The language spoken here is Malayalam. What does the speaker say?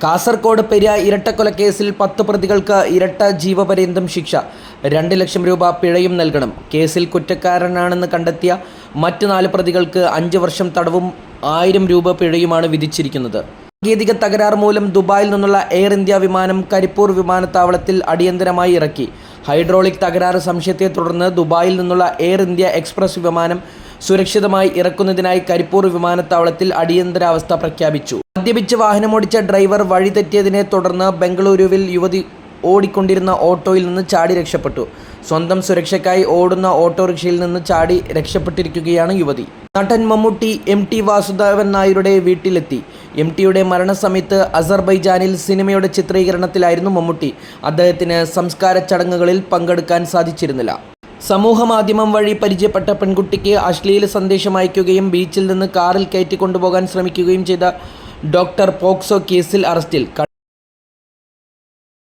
കാസർഗോഡ് പെരിയ ഇരട്ടക്കൊലക്കേസിൽ 10 പ്രതികൾക്ക് ഇരട്ട ജീവപര്യന്തം ശിക്ഷ, 2 ലക്ഷം രൂപ പിഴയും നൽകണം. കേസിൽ കുറ്റക്കാരനാണെന്ന് കണ്ടെത്തിയ മറ്റ് 4 പ്രതികൾക്ക് 5 വർഷം തടവും 1000 രൂപ പിഴയുമാണ് വിധിച്ചിരിക്കുന്നത്. സാങ്കേതിക തകരാർ മൂലം ദുബായിൽ നിന്നുള്ള എയർ ഇന്ത്യ വിമാനം കരിപ്പൂർ വിമാനത്താവളത്തിൽ അടിയന്തരമായി ഇറക്കി. ഹൈഡ്രോളിക് തകരാറ് സംശയത്തെ തുടർന്ന് ദുബായിൽ നിന്നുള്ള എയർ ഇന്ത്യ എക്സ്പ്രസ് വിമാനം സുരക്ഷിതമായി ഇറക്കുന്നതിനായി കരിപ്പൂർ വിമാനത്താവളത്തിൽ അടിയന്തരാവസ്ഥ പ്രഖ്യാപിച്ചു. മദ്യപിച്ച് വാഹനമോടിച്ച ഡ്രൈവർ വഴിതെറ്റിയതിനെ തുടർന്ന് ബംഗളൂരുവിൽ യുവതി ഓടിക്കൊണ്ടിരുന്ന ഓട്ടോയിൽ നിന്ന് ചാടി രക്ഷപ്പെട്ടു. സ്വന്തം സുരക്ഷയ്ക്കായി ഓടുന്ന ഓട്ടോറിക്ഷയിൽ നിന്ന് ചാടി രക്ഷപ്പെട്ടിരിക്കുകയാണ് യുവതി. നടൻ മമ്മൂട്ടി MT വാസുദേവൻ നായരുടെ വീട്ടിലെത്തി. MTയുടെ മരണസമയത്ത് അസർബൈജാനിൽ സിനിമയുടെ ചിത്രീകരണത്തിലായിരുന്നു മമ്മൂട്ടി. അദ്ദേഹത്തിന് സംസ്കാര ചടങ്ങുകളിൽ പങ്കെടുക്കാൻ സാധിച്ചിരുന്നില്ല. സമൂഹമാധ്യമം വഴി പരിചയപ്പെട്ട പെൺകുട്ടിക്ക് അശ്ലീല സന്ദേശം അയക്കുകയും ബീച്ചിൽ നിന്ന് കാറിൽ കയറ്റിക്കൊണ്ടുപോകാൻ ശ്രമിക്കുകയും ചെയ്ത ഡോക്ടർ പോക്സോ കേസിൽ അറസ്റ്റിൽ.